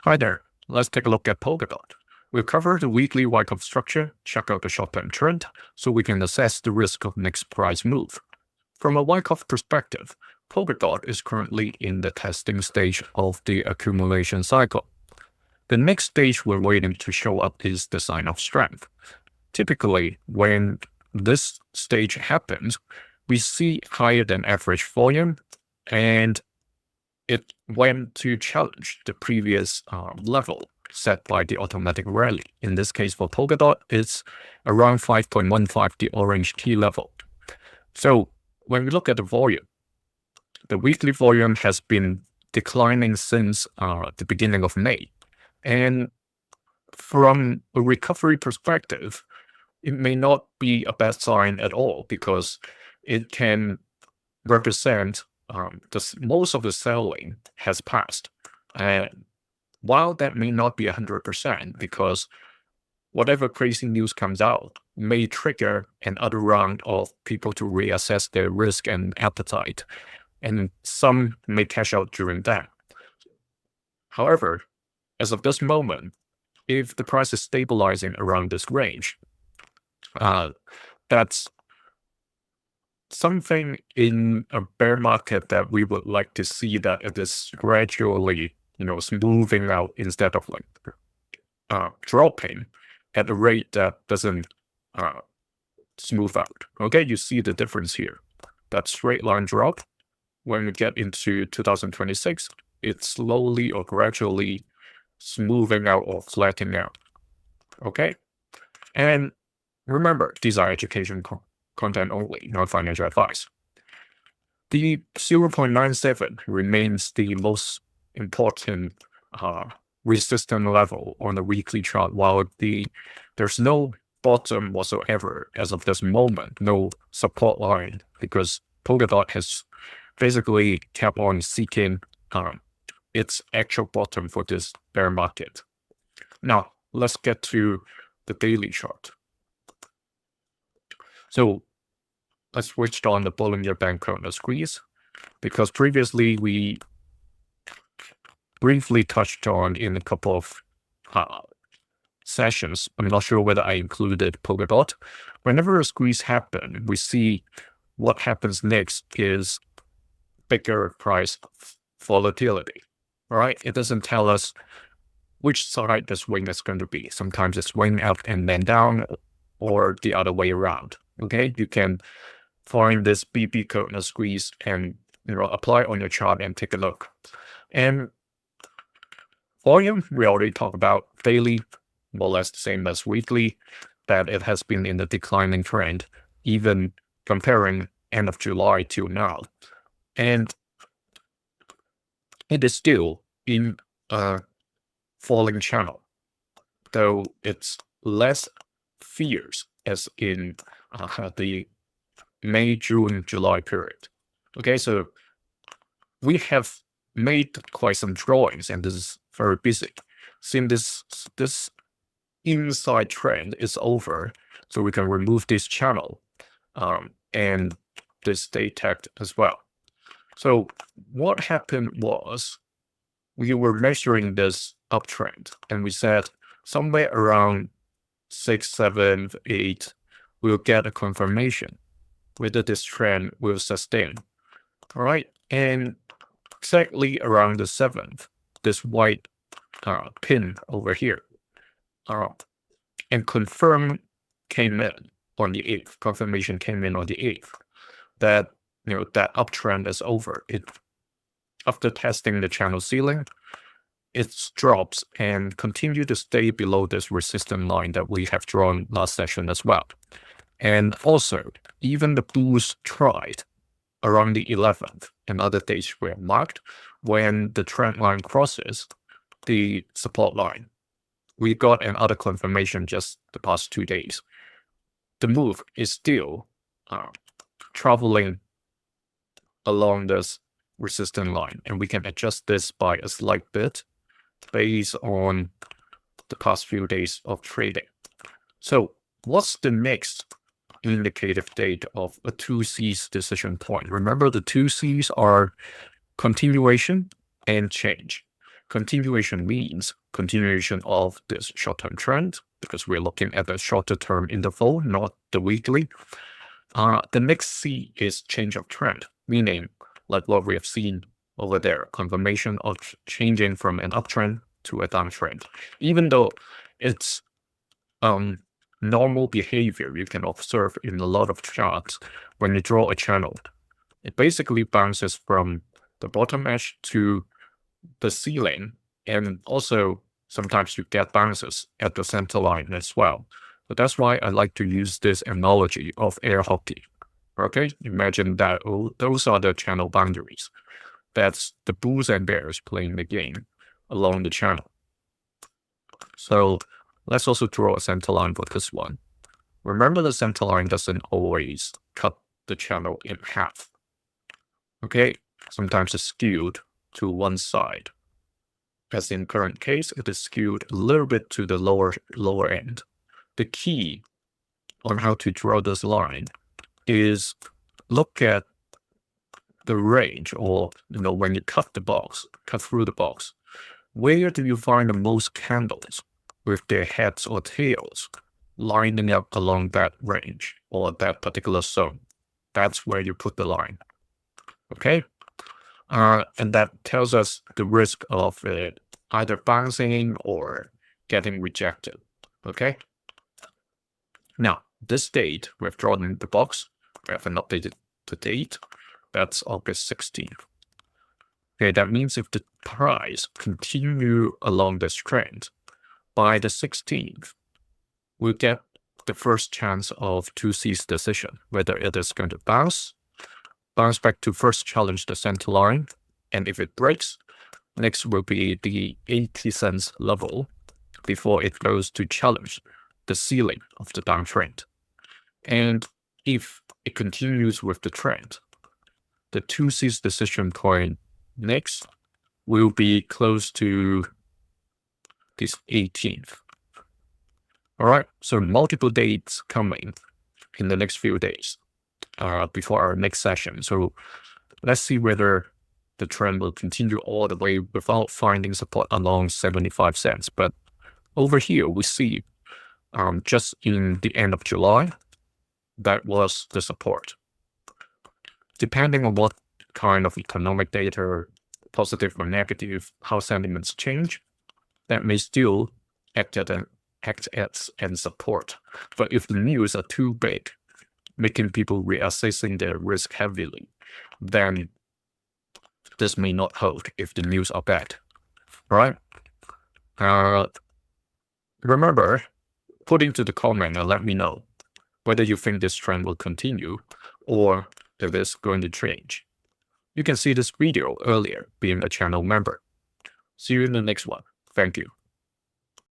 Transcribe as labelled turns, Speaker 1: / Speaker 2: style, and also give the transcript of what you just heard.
Speaker 1: Hi there. Let's take a look at Polkadot. We've covered the weekly Wyckoff structure, check out the short-term trend, so we can assess the risk of next price move. From a Wyckoff perspective, Polkadot is currently in the testing stage of the accumulation cycle. The next stage we're waiting to show up is the sign of strength. Typically, when this stage happens, we see higher than average volume, and it went to challenge the previous level set by the automatic rally. In this case, for Polkadot, it's around 5.15, the orange key level. So when we look at the volume, the weekly volume has been declining since the beginning of May. And from a recovery perspective, it may not be a bad sign at all because it can represent most of the selling has passed. And while that may not be 100%, because whatever crazy news comes out may trigger another round of people to reassess their risk and appetite, and some may cash out during that. However, as of this moment, if the price is stabilizing around this range, that's something in a bear market that we would like to see, that it is gradually, smoothing out instead of dropping at a rate that doesn't smooth out. Okay, you see the difference here. That straight line drop, when we get into 2026, it's slowly or gradually smoothing out or flattening out. Okay, and remember, these are education content only, not financial advice. The 0.97 remains the most important resistance level on the weekly chart, while there's no bottom whatsoever as of this moment, no support line, because Polkadot has basically kept on seeking its actual bottom for this bear market. Now, let's get to the daily chart. So I switched on the Bollinger Band corner squeeze because previously we briefly touched on in a couple of sessions. I'm not sure whether I included Polkadot. Whenever a squeeze happens, we see what happens next is bigger price volatility. All right, it doesn't tell us which side the swing is going to be. Sometimes it's swing up and then down, or the other way around. Okay, you can find this BB corner squeeze and apply on your chart and take a look. And volume, we already talked about daily, more or less the same as weekly, that it has been in the declining trend, even comparing end of July to now. And it is still in a falling channel, though it's less fierce as in the May, June, July period. Okay, so we have made quite some drawings, and this is very busy. Since this inside trend is over, so we can remove this channel and this day tagged as well. So what happened was we were measuring this uptrend, and we said somewhere around 6, 7, 8, we'll get a confirmation whether this trend will sustain. All right, and exactly around the 7th, this white pin over here, and confirm came in on the 8th. Confirmation came in on the 8th that that uptrend is over. It, after testing the channel ceiling, it drops and continue to stay below this resistance line that we have drawn last session as well. And also, even the bulls tried around the 11th, and other dates were marked when the trend line crosses the support line. We got another confirmation just the past 2 days. The move is still traveling along this resistance line, and we can adjust this by a slight bit based on the past few days of trading. So what's the next indicative date of a 2C's decision point? Remember, the 2C's are continuation and change. Continuation means continuation of this short-term trend, because we're looking at the shorter term interval, not the weekly. The next C is change of trend, meaning like what we have seen over there, confirmation of changing from an uptrend to a downtrend. Even though it's normal behavior you can observe in a lot of charts when you draw a channel. It basically bounces from the bottom edge to the ceiling, and also sometimes you get bounces at the center line as well. So that's why I like to use this analogy of air hockey. Okay, imagine that those are the channel boundaries. That's the bulls and bears playing the game along the channel. So let's also draw a center line for this one. Remember, the center line doesn't always cut the channel in half. Okay, sometimes it's skewed to one side. As in current case, it is skewed a little bit to the lower end. The key on how to draw this line is look at the range, or when you cut through the box, where do you find the most candles with their heads or tails lining up along that range or that particular zone? That's where you put the line. Okay, and that tells us the risk of it either bouncing or getting rejected. Okay, now this date we've drawn in the box, we haven't updated the date. That's August 16th. Okay, that means if the price continue along this trend, by the 16th, we'll get the first chance of 2C's decision, whether it is going to bounce back to first challenge the center line, and if it breaks, next will be the 80 cents level before it goes to challenge the ceiling of the downtrend. And if it continues with the trend, the 2C's decision point next will be close to this 18th. All right, so multiple dates coming in the next few days before our next session. So let's see whether the trend will continue all the way without finding support along 75 cents. But over here, we see just in the end of July, that was the support. Depending on what kind of economic data, positive or negative, how sentiments change, that may still act as support. But if the news are too big, making people reassessing their risk heavily, then this may not hold if the news are bad. Right? Remember, put into the comment and let me know whether you think this trend will continue or if it's going to change. You can see this video earlier being a channel member. See you in the next one. Thank you.